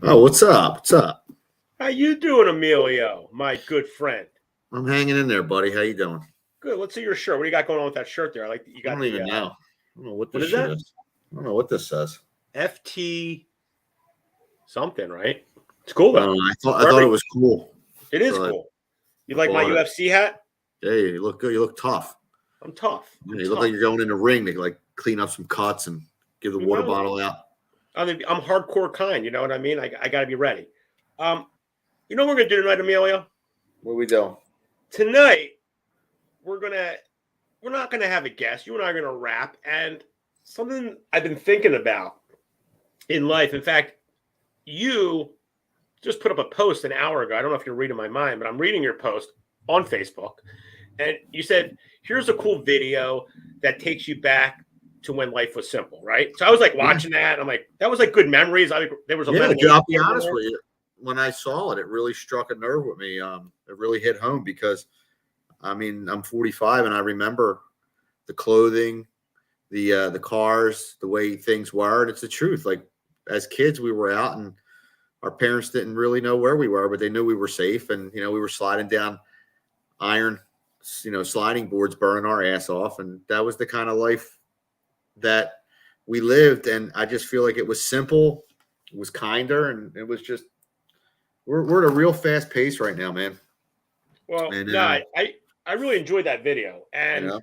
Oh, what's up? What's up? How you doing, Emilio, my good friend? I'm hanging in there, buddy. How you doing? Good. Let's see your shirt. What do you got going on with that shirt there? I like that you got. I don't even know. I don't know what this is shit that? is. I don't know what this says. FT something, right? It's cool though. I thought it was cool. It is cool. You like my UFC hat? Hey, you look good. You look tough. I'm tough. You look like you're going in the ring to like clean up some cuts and give the water bottle out. I'm hardcore kind. You know what I mean? I got to be ready. You know what we're gonna do tonight, Emilio? What are we doing? Tonight, we're not gonna have a guest. You and I are gonna rap, and something I've been thinking about in life. In fact, you just put up a post an hour ago. I don't know if you're reading my mind, but I'm reading your post on Facebook, and you said, "Here's a cool video that takes you back to when life was simple." Right? So I was like watching that. I'm like, that was like good memories. There was a I'll be honest with you. When I saw it, it really struck a nerve with me. It really hit home because, I mean, I'm 45 and I remember the clothing, the cars, the way things were, and it's the truth. Like as kids, we were out and our parents didn't really know where we were, but they knew we were safe. And we were sliding down iron, sliding boards, burning our ass off, and that was the kind of life that we lived. And I just feel like it was simple, it was kinder, and it was just. We're at a real fast pace right now, man. Well, I really enjoyed that video, and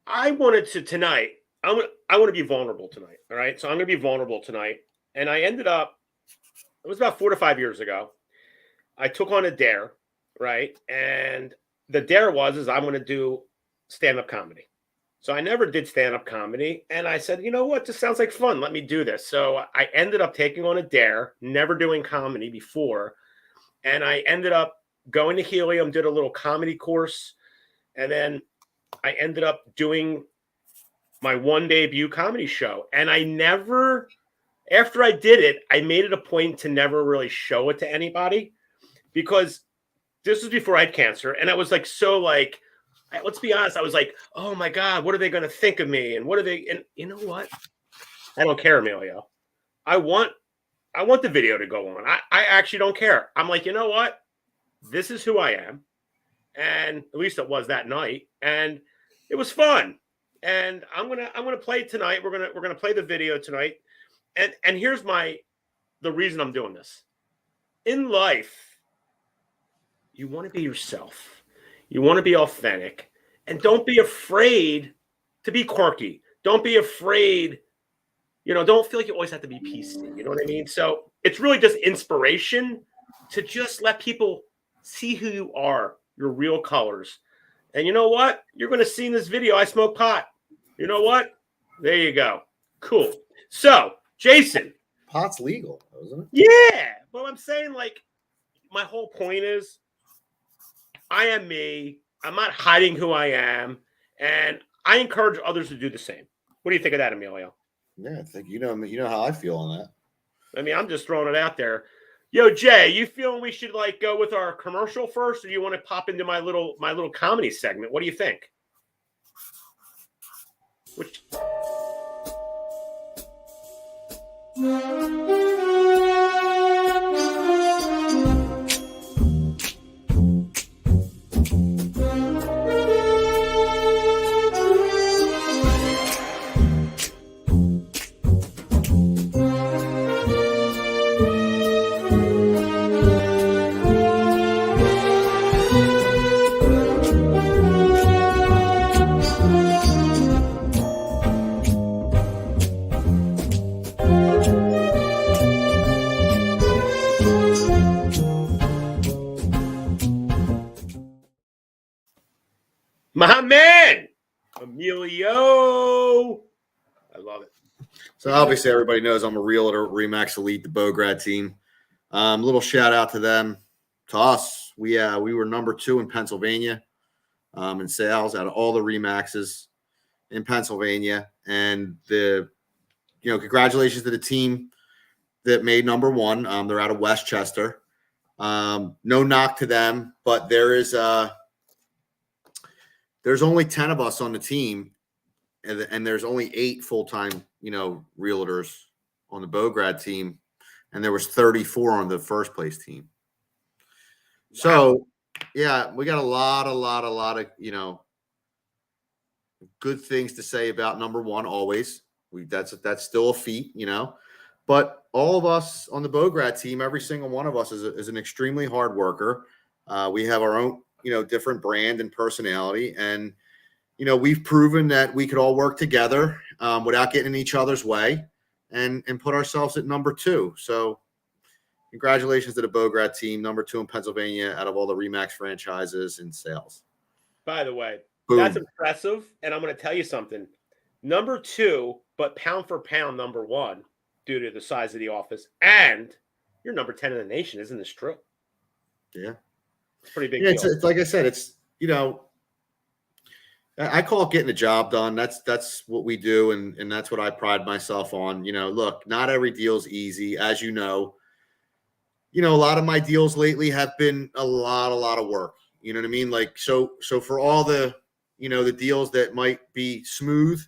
I wanted to tonight. I want to be vulnerable tonight. All right, so I'm going to be vulnerable tonight, and I ended up. It was about 4 to 5 years ago. I took on a dare, right, and the dare was I'm going to do stand-up comedy. So I never did stand-up comedy, and I said, you know what, this sounds like fun. Let me do this. So I ended up taking on a dare, never doing comedy before, and I ended up going to Helium, did a little comedy course, and then I ended up doing my one debut comedy show. And I never, after I did it, I made it a point to never really show it to anybody because this was before I had cancer, and I was like let's be honest. I was like, oh my God, what are they going to think of me? And what are they? And you know what? I don't care, Emilio. I want the video to go on. I actually don't care. I'm like, you know what? This is who I am. And at least it was that night. And it was fun. And I'm gonna play it tonight. We're gonna play the video tonight. And here's the reason I'm doing this. In life, you want to be yourself. You want to be authentic, and don't be afraid to be quirky. Don't be afraid, don't feel like you always have to be PC. You know what I mean? So it's really just inspiration to just let people see who you are, your real colors. And you know what? You're going to see in this video, I smoke pot. You know what? There you go. Cool. So, Jason. Pot's legal, isn't it? Yeah. Well, I'm saying my whole point is, I am me. I'm not hiding who I am, and I encourage others to do the same. What do you think of that, Emilio? Yeah, I think you know how I feel on that. I mean, I'm just throwing it out there. Yo, Jay, you feeling we should go with our commercial first, or do you want to pop into my little comedy segment? What do you think? Which? My man, Emilio. I love it. So obviously everybody knows I'm a realtor, Remax Elite, the Bograd team. Little shout out to them, to us. We were number 2 in Pennsylvania in sales out of all the Remaxes in Pennsylvania. And congratulations to the team that made number 1. They're out of Westchester. No knock to them, but there's only 10 of us on the team, and there's only 8 full-time, realtors on the Bograd team, and there was 34 on the first place team. Wow. So, yeah, we got a lot of, good things to say about number 1 always. That's still a feat, But all of us on the Bograd team, every single one of us is an extremely hard worker. We have our own, different brand and personality. And, we've proven that we could all work together without getting in each other's way and put ourselves at number 2. So congratulations to the Bograd team, number 2 in Pennsylvania out of all the Remax franchises in sales. By the way, Boom. That's impressive. And I'm going to tell you something. Number 2, but pound for pound, number 1. Due to the size of the office, and you're number 10 in the nation. Isn't this true? Yeah. It's pretty big. Yeah, it's like I said, it's, I call it getting the job done. That's what we do. And that's what I pride myself on. Look, not every deal's easy. As a lot of my deals lately have been a lot of work. You know what I mean? Like, so for all the, the deals that might be smooth,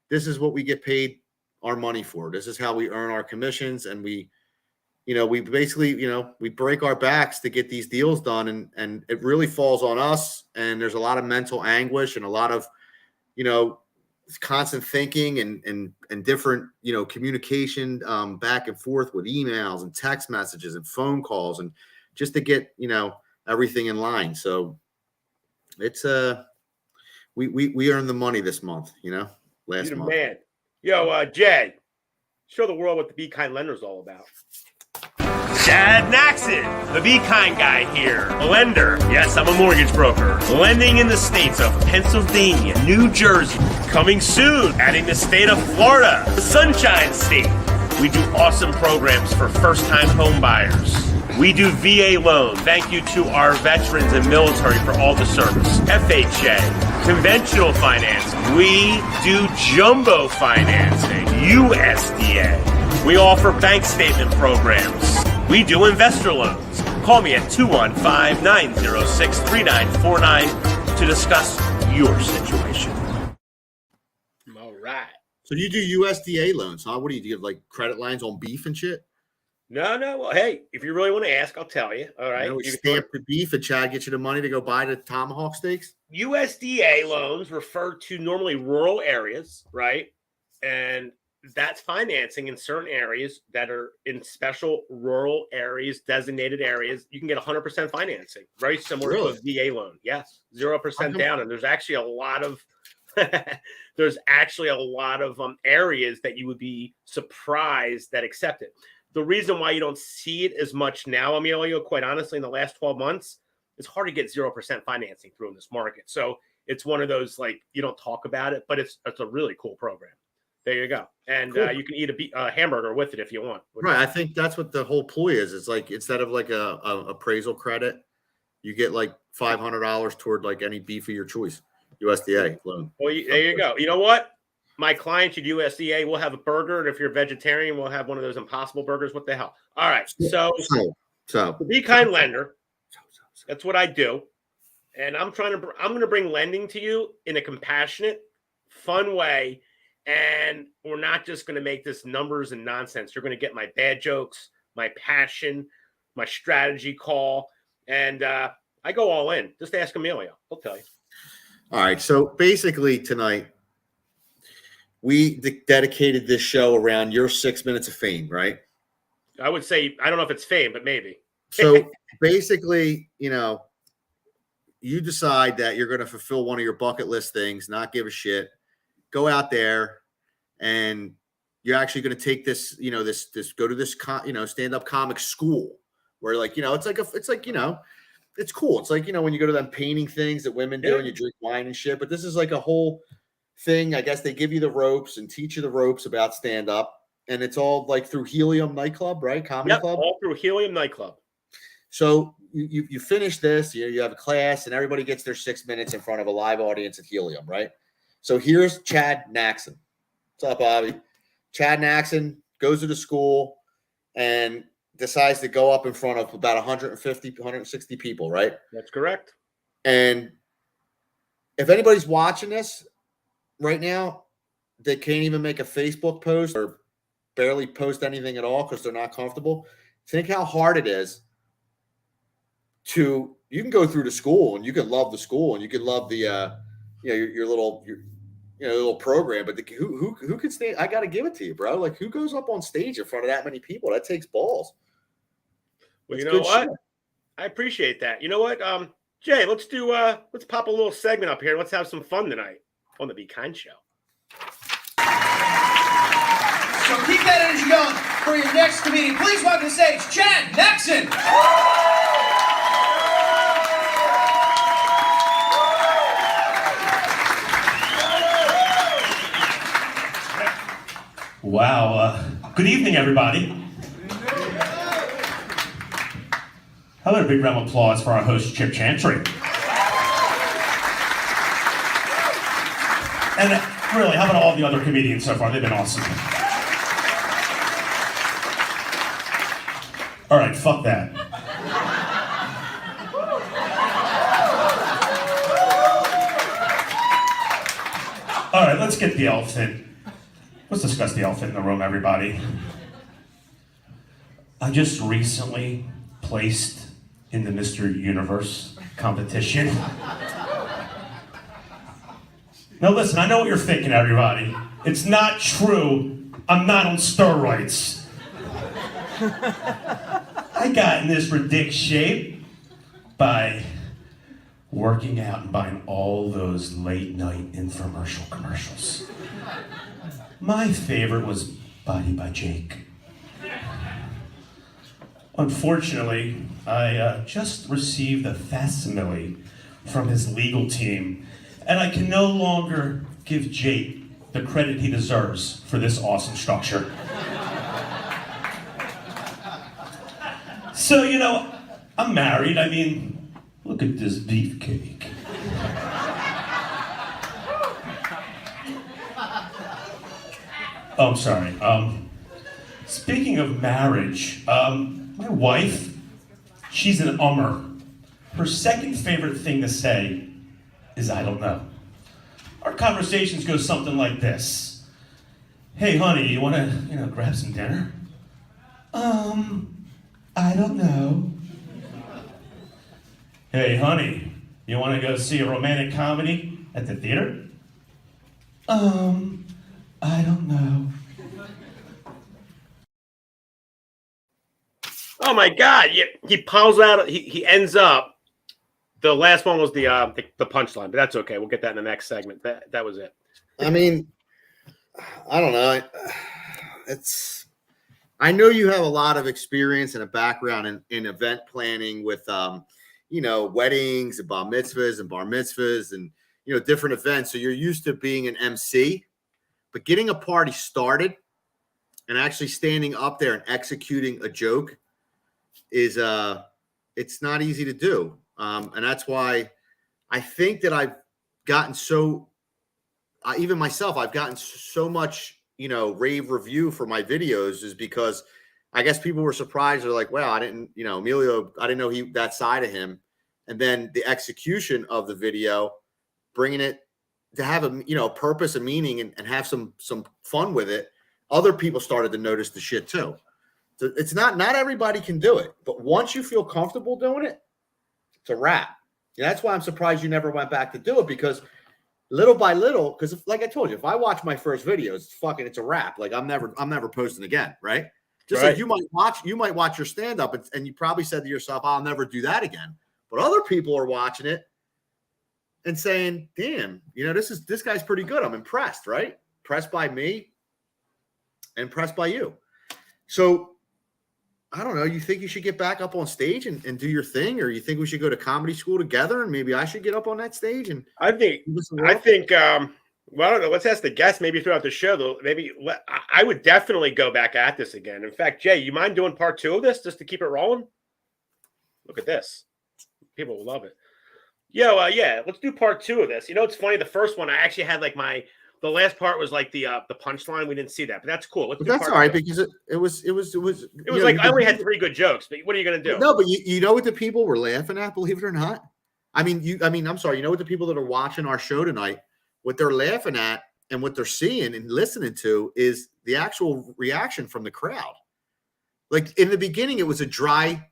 this is what we get paid our money for. This is how we earn our commissions, and we basically, we break our backs to get these deals done, and it really falls on us. And there's a lot of mental anguish and a lot of, constant thinking and different, communication back and forth with emails and text messages and phone calls, and just to get, everything in line. So it's we earned the money this month, last month. Man. Yo, Jay, show the world what the Be Kind Lender is all about. Chad Naxon, the Be Kind guy here. A lender. Yes, I'm a mortgage broker. Lending in the states of Pennsylvania, New Jersey. Coming soon, adding the state of Florida, the Sunshine State. We do awesome programs for first-time home buyers. We do VA loans. Thank you to our veterans and military for all the service. FHA, conventional finance. We do jumbo financing. USDA. We offer bank statement programs. We do investor loans. Call me at 215-906-3949 to discuss your situation. All right. So you do USDA loans, huh? What do you do? Like credit lines on beef and shit? No. Well, hey, if you really want to ask, I'll tell you. All right. We stamp the beef and Chad gets you the money to go buy the tomahawk steaks. USDA loans refer to normally rural areas, right? And that's financing in certain areas that are in special rural areas, designated areas. You can get 100% financing, very similar to a VA loan. Yes, 0% down. And there's actually a lot of areas that you would be surprised that accept it. The reason why you don't see it as much now, Emilio, quite honestly, in the last 12 months, it's hard to get 0% financing through in this market. So it's one of those, like, you don't talk about it, but it's a really cool program. There you go. And cool. You can eat a hamburger with it if you want. Right. I think that's what the whole ploy is. It's like, instead of like a appraisal credit, you get like $500 toward like any beef of your choice. USDA loan. Well, there you go. You know what? My clients at USDA will have a burger, and if you're a vegetarian, we'll have one of those Impossible burgers. What the hell? All right. So the Be Kind Lender. That's what I do, and I'm going to bring lending to you in a compassionate, fun way, and we're not just going to make this numbers and nonsense. You're going to get my bad jokes, my passion, my strategy call, and I go all in. Just ask Emilio. He'll tell you. All right. So basically tonight, we dedicated this show around your 6 minutes of fame, right? I would say, I don't know if it's fame, but maybe. So basically, you decide that you're going to fulfill one of your bucket list things, not give a shit, go out there, and you're actually going to take this, go to this, stand-up comic school where, like, it's like it's cool. It's like, when you go to them painting things that women do and you drink wine and shit. But this is like a whole thing. I guess they give you the ropes and teach you the ropes about stand up. And it's all like through Helium nightclub, right? Comedy club. All through Helium nightclub. So you finish this, you have a class, and everybody gets their 6 minutes in front of a live audience at Helium, right? So here's Chad Naxon. What's up, Bobby? Chad Naxon goes to the school and decides to go up in front of about 150, 160 people, right? That's correct. And if anybody's watching this right now, they can't even make a Facebook post or barely post anything at all because they're not comfortable. Think how hard it is you can go through the school and you can love the school and you can love the your little program, but who can stand? I got to give it to you, bro. Like, who goes up on stage in front of that many people? That takes balls. Well, you know what? Shit. I appreciate that. You know what, Jay? Let's pop a little segment up here. Let's have some fun tonight on the Be Kind Show. So keep that energy going for your next comedian. Please welcome to the stage, Chad Naxon. Wow. Good evening, everybody. How about a big round of applause for our host, Chip Chantry? And really, how about all the other comedians so far? They've been awesome. All right, fuck that. All right, let's get the elephant. Let's discuss the elephant in the room, everybody. I just recently placed in the Mr. Universe competition. Now listen, I know what you're thinking, everybody. It's not true. I'm not on steroids. I got in this ridiculous shape by working out and buying all those late night infomercial commercials. My favorite was Body by Jake. Unfortunately, I just received a facsimile from his legal team, and I can no longer give Jake the credit he deserves for this awesome structure. So, I'm married. I mean, look at this beefcake. Oh, I'm sorry. Speaking of marriage, my wife, she's an ummer. Her second favorite thing to say is, I don't know. Our conversations go something like this. Hey, honey, you want to, grab some dinner? I don't know. Hey, honey, you want to go see a romantic comedy at the theater? I don't know. Oh my God! He pulls out. He ends up. The last one was the punchline, but that's okay. We'll get that in the next segment. That was it. I mean, I don't know. I know you have a lot of experience and a background in event planning with weddings and bar mitzvahs and bar mitzvahs and different events. So you're used to being an MC. But getting a party started and actually standing up there and executing a joke is it's not easy to do. And that's why I think that I've gotten even myself, I've gotten so much, rave review for my videos is because I guess people were surprised. They're like, wow, I didn't, Emilio, I didn't know that side of him. And then the execution of the video, bringing it to have a purpose, a meaning, and have some fun with it. Other people started to notice the shit too. So it's not everybody can do it, but once you feel comfortable doing it, it's a wrap. Yeah, that's why I'm surprised you never went back to do it, because little by little, because like I told you, if I watch my first videos, it's a wrap. Like I'm never posting again, right? Just like you might watch your stand-up and you probably said to yourself, I'll never do that again. But other people are watching it and saying, damn, this guy's pretty good. I'm impressed, right? Impressed by me and impressed by you. So I don't know. You think you should get back up on stage and do your thing, or you think we should go to comedy school together and maybe I should get up on that stage? And I think, well, I don't know. Let's ask the guests maybe throughout the show, though. Maybe I would definitely go back at this again. In fact, Jay, you mind doing part 2 of this just to keep it rolling? Look at this. People will love it. Yo, yeah, let's do part 2 of this. You know, it's funny. The first one, I actually had like the last part was like the punchline. We didn't see that, but that's cool. Let's do that's all right 2. because it was like I only had 3 good jokes, but what are you gonna do? No, but you know what the people were laughing at, believe it or not. I mean, I'm sorry. You know what the people that are watching our show tonight, what they're laughing at and what they're seeing and listening to is the actual reaction from the crowd. Like in the beginning, it was a dry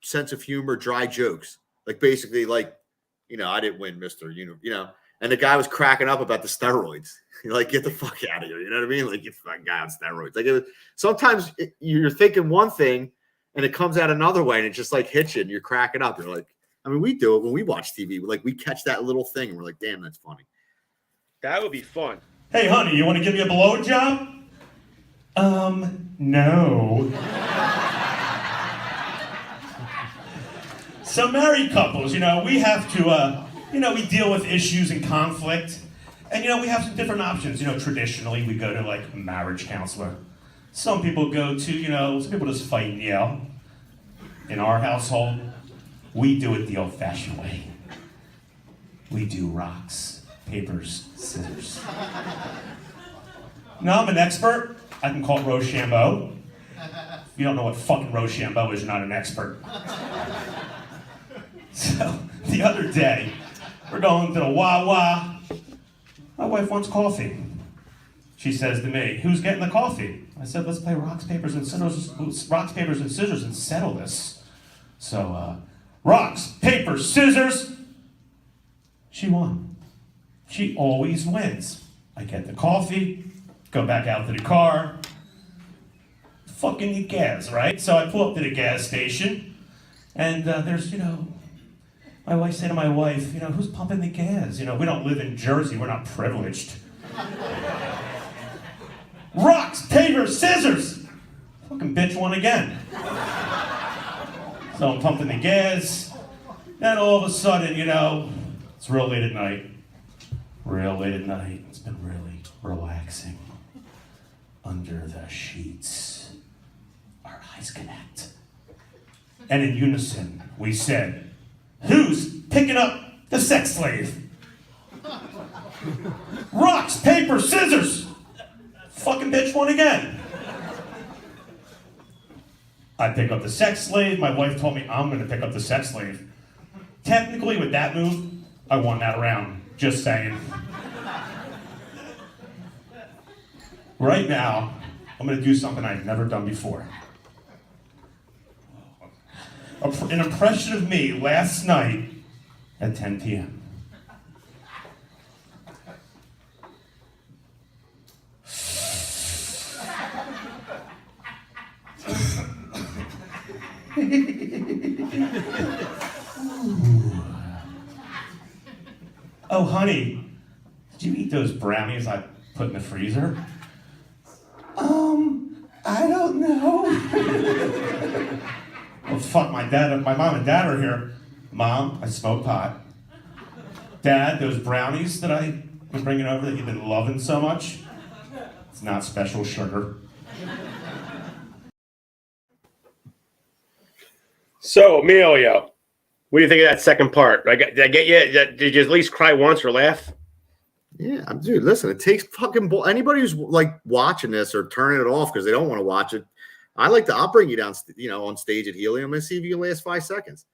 sense of humor, dry jokes. Like basically, like, you know, I didn't win, Mr. You know, and the guy was cracking up about the steroids. You're like, get the fuck out of here. You know what I mean? Like, get the fucking guy on steroids. Like, sometimes you're thinking one thing and it comes out another way and it just like hits you and you're cracking up. You're like, I mean, we do it when we watch TV. Like, we catch that little thing and we're like, damn, that's funny. That would be fun. Hey, honey, you want to give me a blowjob? No. So married couples, you know, we have to, we deal with issues and conflict. And, we have some different options. Traditionally, we go to, like, a marriage counselor. Some people go to, some people just fight and yell. In our household, we do it the old-fashioned way. We do rocks, papers, scissors. Now, I'm an expert. I can call it Rochambeau. If you don't know what fucking Rochambeau is, you're not an expert. So, the other day, we're going to the Wawa. My wife wants coffee. She says to me, who's getting the coffee? I said, let's play rocks, papers, and scissors and settle this. So, rocks, paper, scissors. She won. She always wins. I get the coffee, go back out to the car, fucking need gas, right? So I pull up to the gas station, and there's, my wife said to my wife, who's pumping the gas? We don't live in Jersey, we're not privileged. Rocks, paper, scissors! Fucking bitch won again. So I'm pumping the gas, then all of a sudden, it's real late at night. Real late at night. It's been really relaxing. Under the sheets, our eyes connect. And in unison, we said, who's picking up the sex slave? Rocks, paper, scissors! Fucking bitch won again. I pick up the sex slave. My wife told me I'm going to pick up the sex slave. Technically, with that move, I won that round. Just saying. Right now, I'm going to do something I've never done before. An impression of me last night at 10 p.m. Oh, honey, did you eat those brownies I put in the freezer? I don't know. Well, fuck, my mom and dad are here. Mom, I smoke pot. Dad, those brownies that I've been bringing over that you've been loving so much, it's not special sugar. So, Emilio, what do you think of that second part? Did I get you? Did you at least cry once or laugh? Yeah, dude, listen, it takes fucking anybody who's like watching this or turning it off because they don't want to watch it. I'll bring you down, on stage at Helium and see if you can last 5 seconds.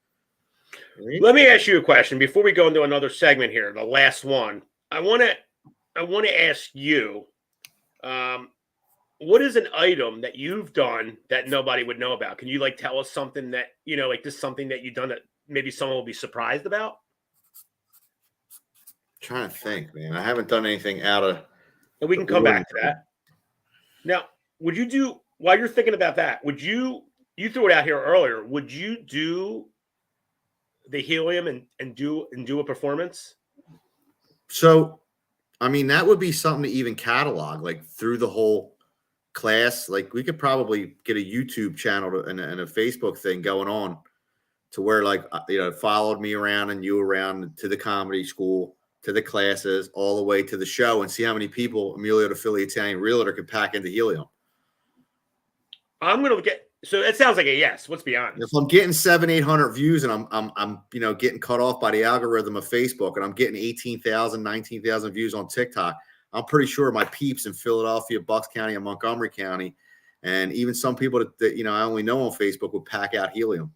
Right? Let me ask you a question before we go into another segment here, the last one. I want to ask you, what is an item that you've done that nobody would know about? Can you tell us something that, like this is something that you've done that maybe someone will be surprised about? Trying to think, man. I haven't done anything out of. And we can come back to that. Now, would you do, while you're thinking about that, you threw it out here earlier, would you do the Helium and do a performance? So, I mean, that would be something to even catalog, like through the whole class, like we could probably get a YouTube channel and a Facebook thing going on to where like, followed me around and you around to the comedy school, to the classes, all the way to the show, and see how many people Emilio the Philly Italian Realtor can pack into Helium. I'm going to get, so it sounds like a yes. Let's be honest. If I'm getting 700-800 views and I'm getting cut off by the algorithm of Facebook and I'm getting 18,000, 19,000 views on TikTok, I'm pretty sure my peeps in Philadelphia, Bucks County, and Montgomery County, and even some people that I only know on Facebook would pack out Helium.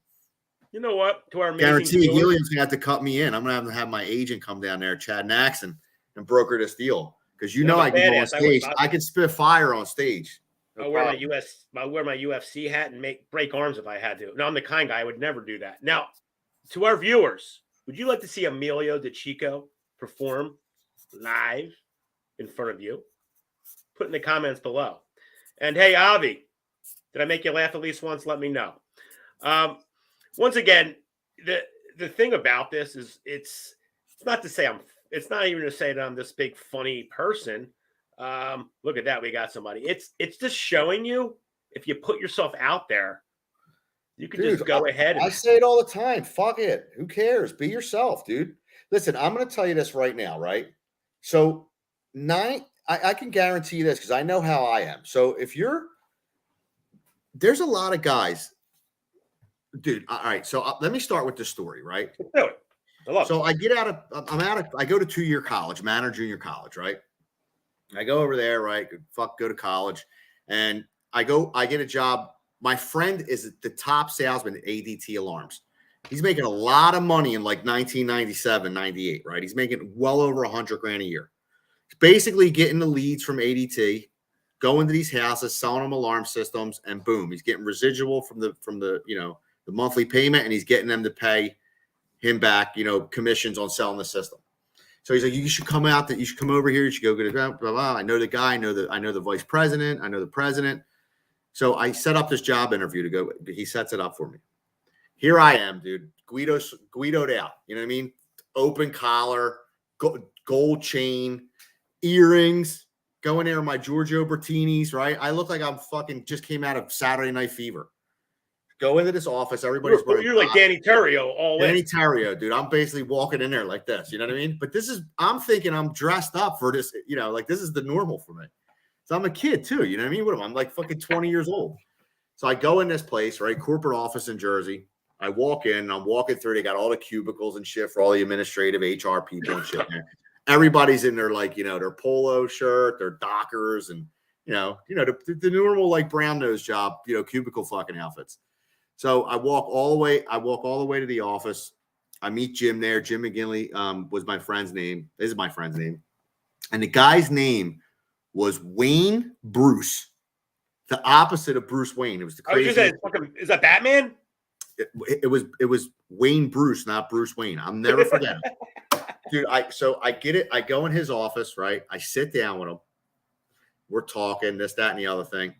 You know what? To our amazing guarantee Helium's gonna have to cut me in. I'm gonna have to have my agent come down there, Chad Naxon, and broker this deal because I can go on stage. I can spit fire on stage. I'll wear my UFC hat and break arms if I had to. No, I'm the kind guy I would never do that. Now, to our viewers, would you like to see Emilio DeChico perform live in front of you? Put in the comments below. And hey, Avi, did I make you laugh at least once? Let me know. Once again, the thing about this is it's not even to say that I'm this big funny person. Look at that, we got somebody. It's just showing you if you put yourself out there, you can just go ahead. I say it all the time. Fuck it. Who cares? Be yourself, dude. Listen, I'm going to tell you this right now, right? So I can guarantee this because I know how I am. So there's a lot of guys. Dude, all right. So let me start with this story, right? Do it. So I go to 2-year college, Manor Junior College, right? I go over there, right? Go to college. And I get a job. My friend is the top salesman at ADT Alarms. He's making a lot of money in like 1997, 98, right? He's making well over $100,000 a year. He's basically getting the leads from ADT, going to these houses, selling them alarm systems, and boom, he's getting residual from the the monthly payment, and he's getting them to pay him back, commissions on selling the system. So he's like, you should come out, you should come over here. You should go get a blah, blah, blah. I know the guy. I know the vice president. I know the president. So I set up this job interview to go. He sets it up for me. Here I am, dude. Guidoed out. You know what I mean? Open collar, gold chain, earrings, going there in my Giorgio Bertinis, right? I look like I'm fucking just came out of Saturday Night Fever. Go into this office. Everybody's you're like Danny Terrio, Danny Terrio, dude. I'm basically walking in there like this. You know what I mean? But I'm thinking I'm dressed up for this. Like this is the normal for me. So I'm a kid too. You know what I mean? What am I? I'm like fucking 20 years old. So I go in this place, right? Corporate office in Jersey. I walk in. And I'm walking through. They got all the cubicles and shit for all the administrative HR people and shit there. Everybody's in their their polo shirt, their Dockers, and the normal like brown nose job, cubicle fucking outfits. So I walk all the way to the office. I meet Jim there. Jim McGinley was my friend's name. This is my friend's name. And the guy's name was Wayne Bruce, the opposite of Bruce Wayne. It was the crazy. Is that Batman? It was Wayne Bruce, not Bruce Wayne. I'll never forget it. Dude, I get it. I go in his office, right? I sit down with him. We're talking this, that, and the other thing.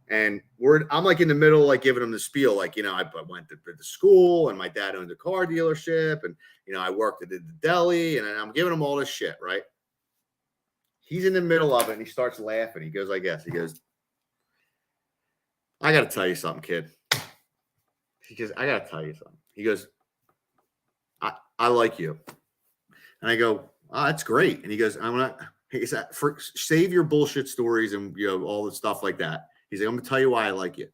And I'm like in the middle, like giving him the spiel, like, I went to school and my dad owned a car dealership and, I worked at the deli and I'm giving him all this shit, right? He's in the middle of it and he starts laughing. He goes, I goes, I got to tell you something, kid. He goes, I got to tell you something. He goes, I like you. And I go, oh, that's great. And he goes, save your bullshit stories and, all the stuff like that. He's like, I'm going to tell you why I like you.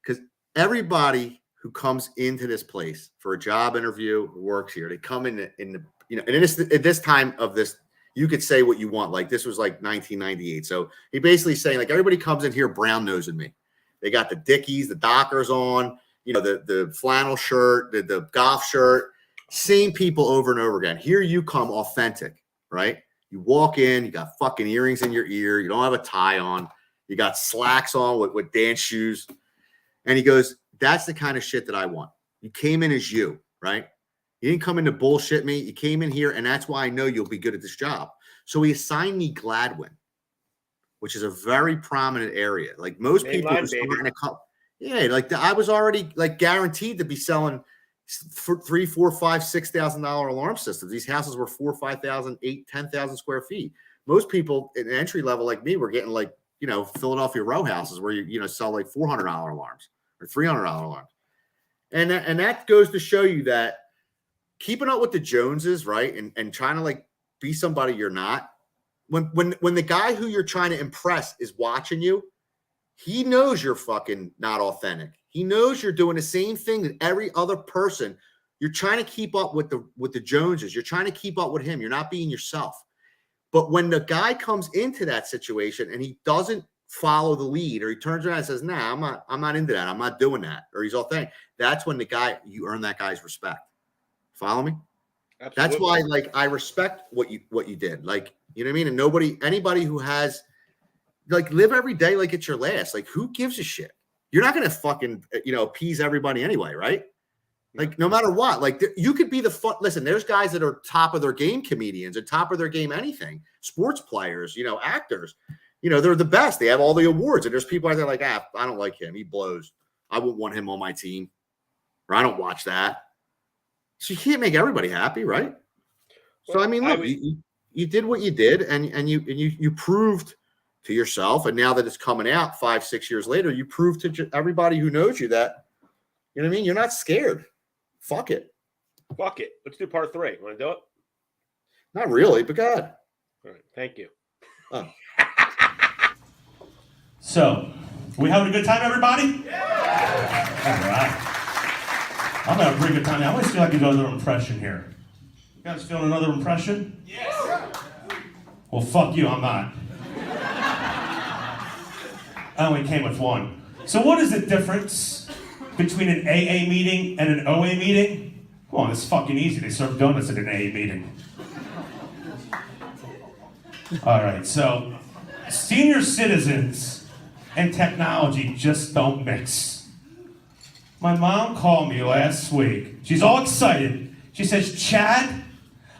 Because everybody who comes into this place for a job interview, who works here, they come in and at this time of this, you could say what you want. Like this was like 1998. So he basically saying like, everybody comes in here brown nosing me. They got the Dickies, the Dockers on, the flannel shirt, the golf shirt, same people over and over again. Here you come authentic, right? You walk in, you got fucking earrings in your ear. You don't have a tie on. You got slacks on with dance shoes. And he goes, that's the kind of shit that I want. You came in as you, right? You didn't come in to bullshit me. You came in here, and that's why I know you'll be good at this job. So he assigned me Gladwin, which is a very prominent area. Like most people are starting to come. Yeah, like I was already like guaranteed to be selling for $3,000, $4,000, $5,000, $6,000 alarm systems. These houses were 4,000, 5,000, 8,000, 10,000 square feet. Most people at an entry level like me were getting like Philadelphia row houses where you sell like $400 alarms or $300 alarms. And that goes to show you that keeping up with the Joneses, right? And trying to like be somebody you're not. When the guy who you're trying to impress is watching you, he knows you're fucking not authentic. He knows you're doing the same thing that every other person. You're trying to keep up with the Joneses. You're trying to keep up with him. You're not being yourself. But when the guy comes into that situation and he doesn't follow the lead, or he turns around and says, "Nah, I'm not into that. I'm not doing that," or he's authentic, that's when you earn that guy's respect. Follow me? Absolutely. That's why, like, I respect what you did. Like, you know what I mean? And anybody who has, like, live every day like it's your last. Like, who gives a shit? You're not gonna fucking appease everybody anyway, right? Like, no matter what, like, you could be the fun. Listen, there's guys that are top of their game comedians, or top of their game anything. Sports players, actors. They're the best. They have all the awards. And there's people out there like, I don't like him. He blows. I wouldn't want him on my team. Or I don't watch that. So you can't make everybody happy, right? So, I mean, look, you did what you did, and you proved to yourself. And now that it's coming out 5-6 years later, you proved to everybody who knows you that, you know what I mean? You're not scared. Fuck it. Fuck it. Let's do part 3. Want to do it? Not really, but go ahead. All right. Thank you. Oh. So, we having a good time, everybody? Yeah! All right. I'm having a pretty good time. I always feel like I can do another impression here. You guys feeling another impression? Yes. Well, fuck you, I'm not. I only came with one. So what is the difference between an AA meeting and an OA meeting? Come on, it's fucking easy. They serve donuts at an AA meeting. All right, so senior citizens and technology just don't mix. My mom called me last week. She's all excited. She says, "Chad,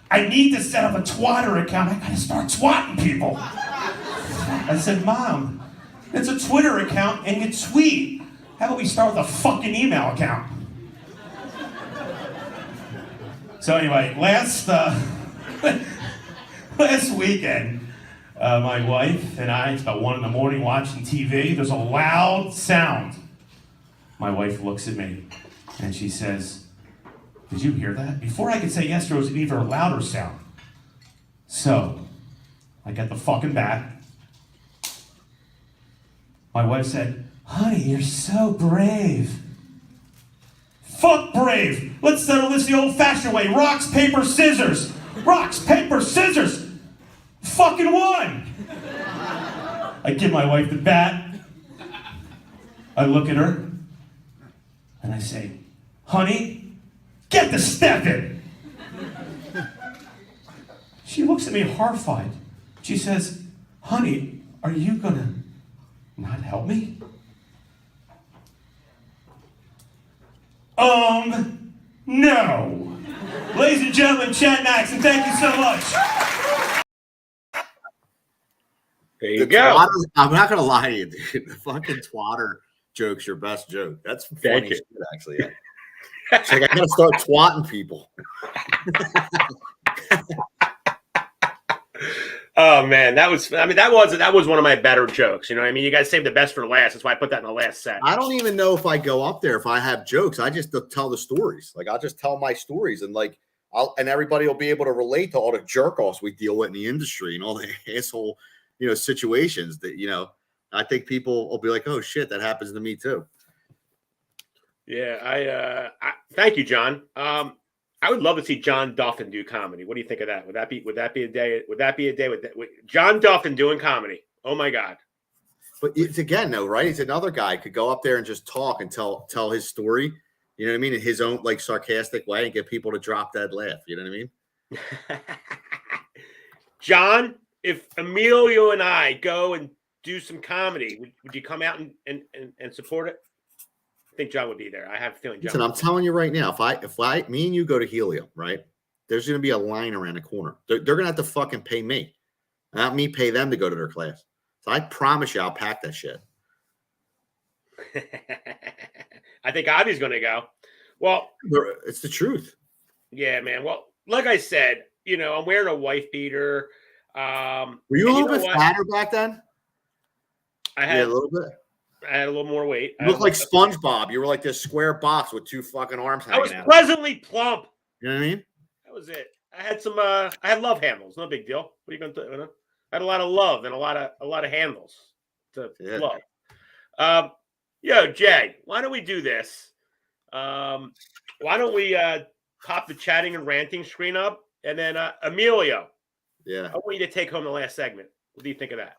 I need to set up a Twitter account. I gotta start twatting people." I said, "Mom, it's a Twitter account and you tweet. How about we start with a fucking email account?" So anyway, last weekend, my wife and I, it's about 1 a.m, watching TV. There's a loud sound. My wife looks at me and she says, "Did you hear that?" Before I could say yes, there was an even louder sound. So I get the fucking bat. My wife said, "Honey, you're so brave." Fuck brave. Let's settle this the old-fashioned way. Rocks, paper, scissors. Rocks, paper, scissors. Fucking won. I give my wife the bat. I look at her and I say, "Honey, get the step in." She looks at me horrified. She says, "Honey, are you gonna not help me?" No. Ladies and gentlemen, Chad Maxon, thank you so much. There you go. I'm not going to lie to you, dude. The fucking twatter joke's your best joke. That's funny shit, actually. Yeah. It's like, I got to start twatting people. Oh man, that was one of my better jokes. You know what I mean? You guys saved the best for last. That's why I put that in the last set. I don't even know if I go up there if I have jokes. I just tell the stories. Like, I'll just tell my stories, and like and everybody will be able to relate to all the jerk offs we deal with in the industry and all the asshole, situations that, I think people will be like, "Oh shit, that happens to me too." Yeah, I thank you, John. I would love to see John Duffin do comedy. What do you think of that? Would that be a day? Would that be a day with John Duffin doing comedy? Oh my God! But it's again, though, right? He's another guy could go up there and just talk and tell his story. You know what I mean? In his own like sarcastic way, and get people to drop that laugh. You know what I mean? John, if Emilio and I go and do some comedy, would you come out and support it? I think John would be there. I have a feeling John. Listen, I'm telling you right now, if me and you go to Helium, right, there's going to be a line around the corner. They're going to have to fucking pay me, not me pay them to go to their class. So I promise you, I'll pack that shit. I think Avi's going to go. Well, it's the truth. Yeah, man. Well, like I said, I'm wearing a wife beater. Were you a little bit fatter back then? I had a little bit. I had a little more weight. You look like SpongeBob. You were like this square box with 2 fucking arms hanging out. I was pleasantly plump. You know what I mean? That was it. I had some. I had love handles. No big deal. What are you going to do? You know? I had a lot of love and a lot of handles to love. Yo, Jay, why don't we do this? Why don't we pop the chatting and ranting screen up, and then Emilio, I want you to take home the last segment. What do you think of that?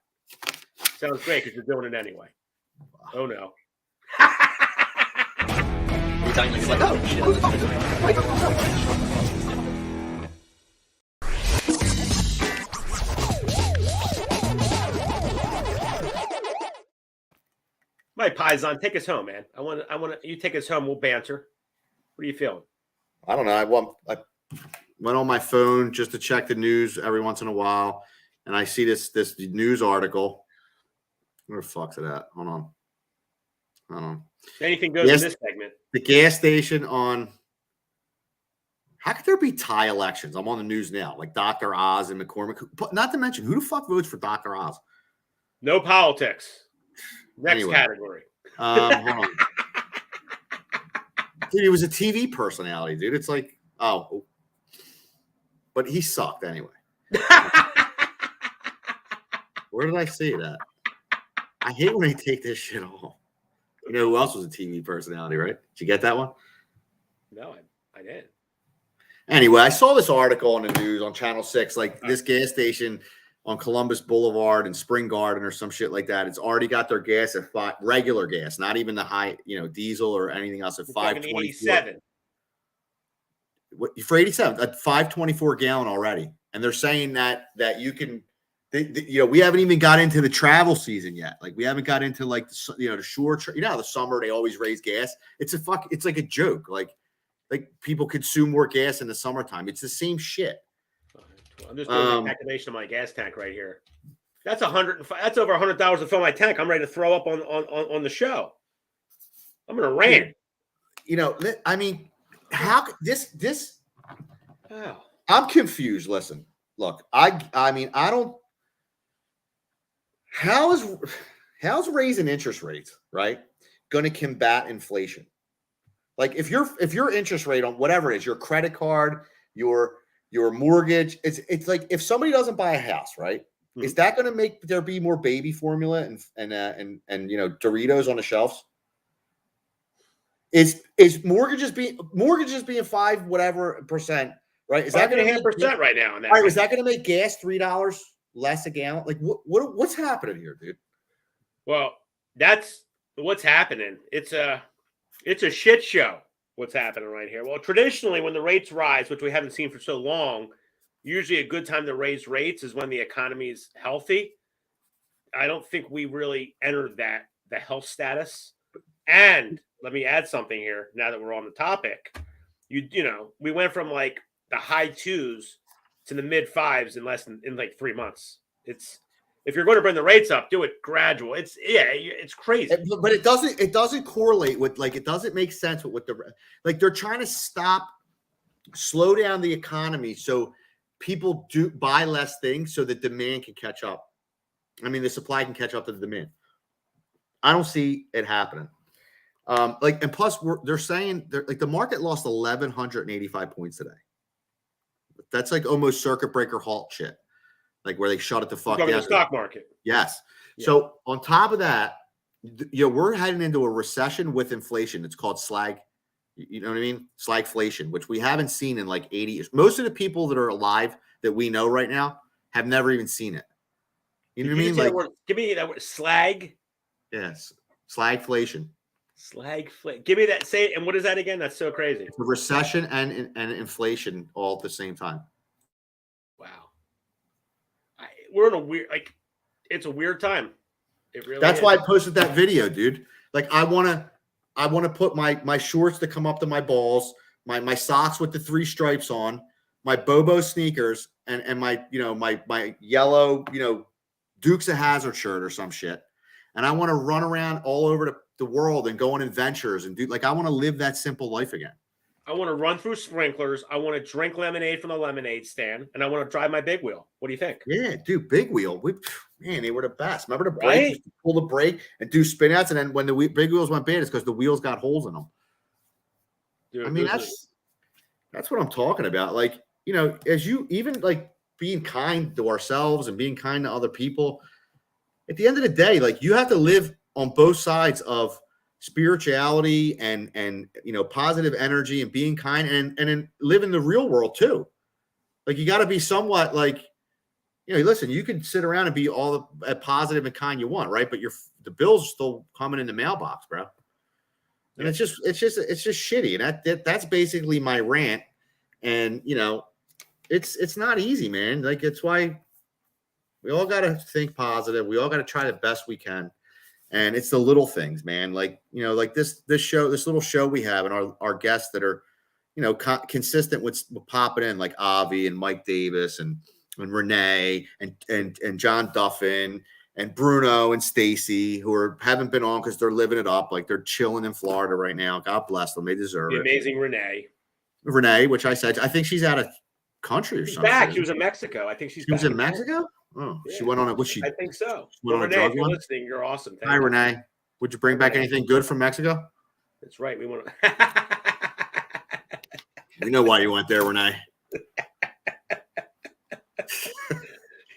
Sounds great because you're doing it anyway. Oh no. My Paisan, take us home, man. I want you take us home. We'll banter. What are you feeling? I don't know. I went on my phone just to check the news every once in a while, and I see this news article. Where the fuck's it at? Hold on. Anything goes in this segment. The gas station on. How could there be tie elections? I'm on the news now, like Dr. Oz and McCormick. But not to mention, who the fuck votes for Dr. Oz? No politics. Next category. Hold on. Dude, he was a TV personality, dude. It's like, but he sucked anyway. Where did I see that? I hate when they take this shit off. You know who else was a TV personality, right? Did you get that one? No, I didn't. Anyway, I saw this article on the news on Channel 6, like this gas station on Columbus Boulevard and Spring Garden or some shit like that. It's already got their gas at regular gas, not even the high, diesel or anything else at 5.27. What for 87 at 5.24 gallon already, and they're saying that you can. We haven't even got into the travel season yet. Like we haven't got into like the shore. How the summer they always raise gas. It's like a joke. Like people consume more gas in the summertime. It's the same shit. I'm just doing the activation of my gas tank right here. That's $105. That's over $100 to fill my tank. I'm ready to throw up on the show. I'm gonna rant. I mean, how this? Oh. I'm confused. Listen, look, I mean, I don't. How's raising interest rates, right, going to combat inflation? Like if your interest rate on whatever it is, your credit card, your mortgage, it's like if somebody doesn't buy a house, right? Mm-hmm. Is that going to make there be more baby formula and Doritos on the shelves? Is mortgages being 5 whatever percent, right? Is that going to 5.5% right now? Right, is that going to make gas $3 less a gallon? Like what's happening here, dude? Well, that's what's happening. It's a shit show. What's happening right here? Well, traditionally, when the rates rise, which we haven't seen for so long, usually a good time to raise rates is when the economy's healthy. I don't think we really entered the health status. And let me add something here. Now that we're on the topic, we went from like the high 2s to the mid 5s in like 3 months. If you're going to bring the rates up, do it gradual. It's crazy. But it doesn't correlate with, like, it doesn't make sense with they're trying to slow down the economy so people do buy less things so that demand can catch up. I mean, the supply can catch up to the demand. I don't see it happening. And plus they're saying the market lost 1,185 points today. That's like almost circuit breaker halt shit. Like where they shut it the fuck down. The stock market. Yes. Yeah. So on top of that, we're heading into a recession with inflation. It's called slag. You know what I mean? Slagflation, which we haven't seen in like 80 years. Most of the people that are alive that we know right now have never even seen it. You know what I mean? Like, give me that word, slag. Yes. Slagflation. Slagflation. Give me that. Say it. And what is that again? That's so crazy. It's a recession and inflation all at the same time. Wow. We're in a weird, it's a weird time. It really That's is. why I posted that video, dude. Like I want to put my shorts that come up to my balls, my socks with the 3 stripes on, my Bobo sneakers, and my my yellow Dukes of Hazzard shirt or some shit. And I want to run around all over the world and go on adventures and I want to live that simple life again. I want to run through sprinklers. I want to drink lemonade from the lemonade stand, and I want to drive my big wheel. What do you think? Yeah, dude, big wheel. Man, they were the best. Remember the brake? Right? Just pull the brake and do spin outs, and then when the big wheels went bad, it's because the wheels got holes in them. Dude, I mean, that's what I'm talking about. Like, you know, as you even like being kind to ourselves and being kind to other people. At the end of the day, like you have to live on both sides of spirituality and you know, positive energy and being kind and then live in the real world too. Like you got to be somewhat like, you know, listen, you can sit around and be all the positive and kind you want, right? But the bills are still coming in the mailbox, bro. And it's just shitty. And that's basically my rant. And you know, it's not easy, man. Like it's why we all got to think positive. We all got to try the best we can. And it's the little things, man. Like, you know, like this little show we have and our guests that are, you know, consistent with popping in, like Avi and Mike Davis and Renee and John Duffin and Bruno and Stacy, who haven't been on because they're living it up. Like they're chilling in Florida right now. God bless them. They deserve it. Amazing Renee, which I think she's out of country or something. Back. She was in Mexico. I think she was in Mexico. Oh, yeah. She went on it. I think so. Well, Renee, if you're listening, you're awesome. Hi, Renee. Would you bring back anything good from Mexico? That's right. We want to. You know why you went there, Renee.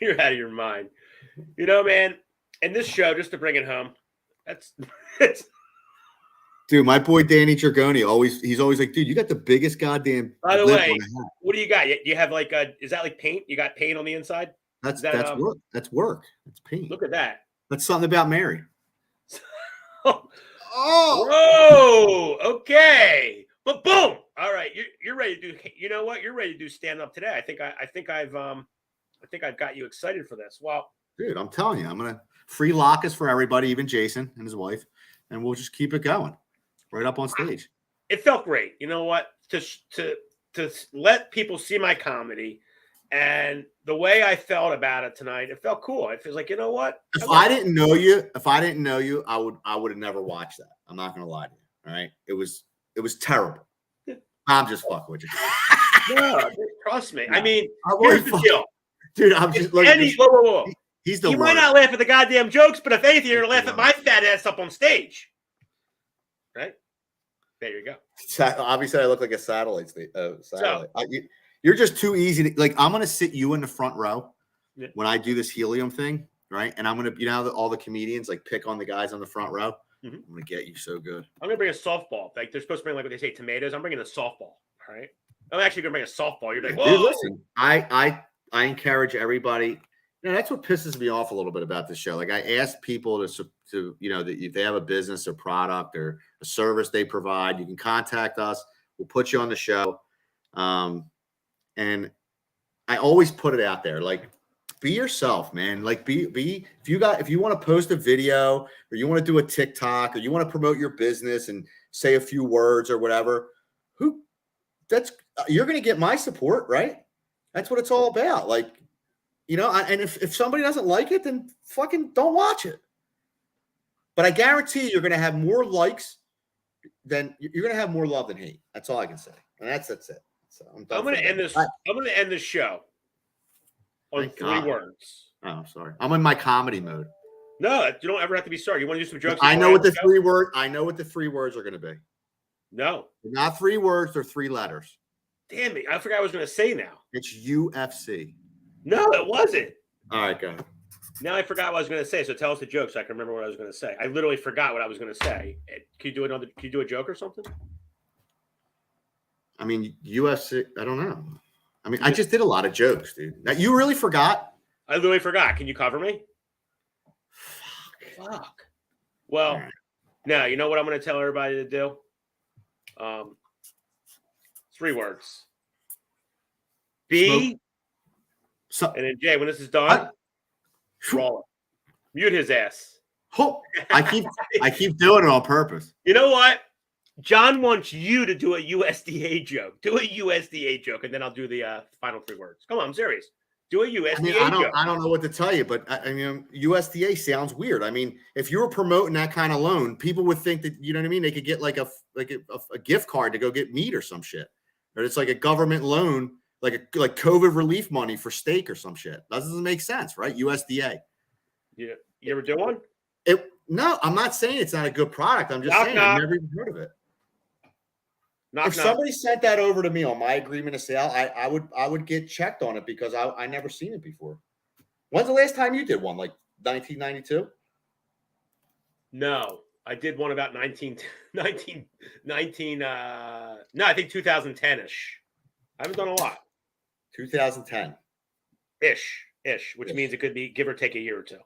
You're out of your mind. You know, man. And this show, just to bring it home, that's. Dude, my boy Danny Trigoni he's always like, dude, you got the biggest goddamn. By the way, what do you got? You have like is that like paint? You got paint on the inside? That's work. That's work. That's paint. Look at that. That's something about Mary. Oh, okay. But boom. All right, you're ready to do. You know what? You're ready to do stand up today. I think I've got you excited for this. Well, dude, I'm telling you, I'm gonna free lockers for everybody, even Jason and his wife, and we'll just keep it going right up on stage. It felt great. You know what? To let people see my comedy. And the way I felt about it tonight, it felt cool. It feels like, you know what? If I didn't know you, I would have never watched that. I'm not gonna lie to you. All right. It was terrible. Yeah. I'm just fucking with you. No, trust me. I mean, here's the deal. Dude, I'm just looking. Whoa. He's the You might not laugh at the goddamn jokes, but if anything, you're gonna laugh at my fat ass up on stage. Right? There you go. Obviously, I look like a satellite. You're just too easy to like. I'm going to sit you in the front row when I do this helium thing, right? And I'm going to, you know, how all the comedians like pick on the guys on the front row. Mm-hmm. I'm going to get you so good. I'm going to bring a softball. Like they're supposed to bring like what they say tomatoes. I'm bringing a softball. All right. I'm actually going to bring a softball. You're like, whoa. Dude, listen, I encourage everybody. You know, that's what pisses me off a little bit about this show. Like I ask people to you know, that if they have a business or product or a service they provide, you can contact us. We'll put you on the show. And I always put it out there, like, be yourself, man. Like, be if you want to post a video or you want to do a TikTok or you want to promote your business and say a few words or whatever, you're going to get my support, right? That's what it's all about. Like, you know, and if somebody doesn't like it, then fucking don't watch it. But I guarantee you're going to have more likes you're going to have more love than hate. That's all I can say. And that's it. So I'm going to end this. I'm going to end this show on three words. Oh, I'm sorry. I'm in my comedy mode. No, you don't ever have to be sorry. You want to do some jokes? I know what the 3 words. I know what the 3 words are going to be. No, they're not 3 words. They're 3 letters. Damn it! I forgot what I was going to say. Now it's UFC. No, it wasn't. All right, go ahead. Now I forgot what I was going to say. So tell us the joke so I can remember what I was going to say. I literally forgot what I was going to say. Can you do a joke or something? I mean, UFC, I don't know. I mean, I just did a lot of jokes, dude. Now, you really forgot? I literally forgot. Can you cover me? Fuck. Well, right. Now, you know what I'm going to tell everybody to do? 3 words. And then, Jay, when this is done, roll it. Mute his ass. Oh, I keep doing it on purpose. You know what? John wants you to do a USDA joke. Do a USDA joke, and then I'll do the final 3 words. Come on, I'm serious. Do a USDA. I mean, I don't know what to tell you, but I mean, USDA sounds weird. I mean, if you were promoting that kind of loan, people would think that, you know what I mean, they could get like a gift card to go get meat or some shit, or it's like a government loan, like COVID relief money for steak or some shit. That doesn't make sense, right? USDA. Yeah, you ever do one? No, I'm not saying it's not a good product. I'm just saying I've never even heard of it. If somebody sent that over to me on my agreement of sale, I would get checked on it because I never seen it before. When's the last time you did one? Like 1992? No, I did one about 19 no, I think 2010-ish. I haven't done a lot. 2010. Ish, which means it could be give or take a year or two.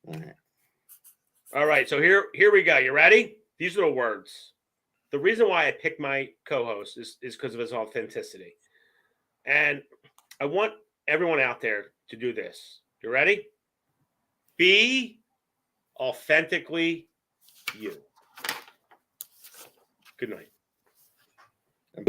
All right. All right, so here we go. You ready? These are the words. The reason why I picked my co-host is because of his authenticity. And I want everyone out there to do this. You ready? Be authentically you. Good night. And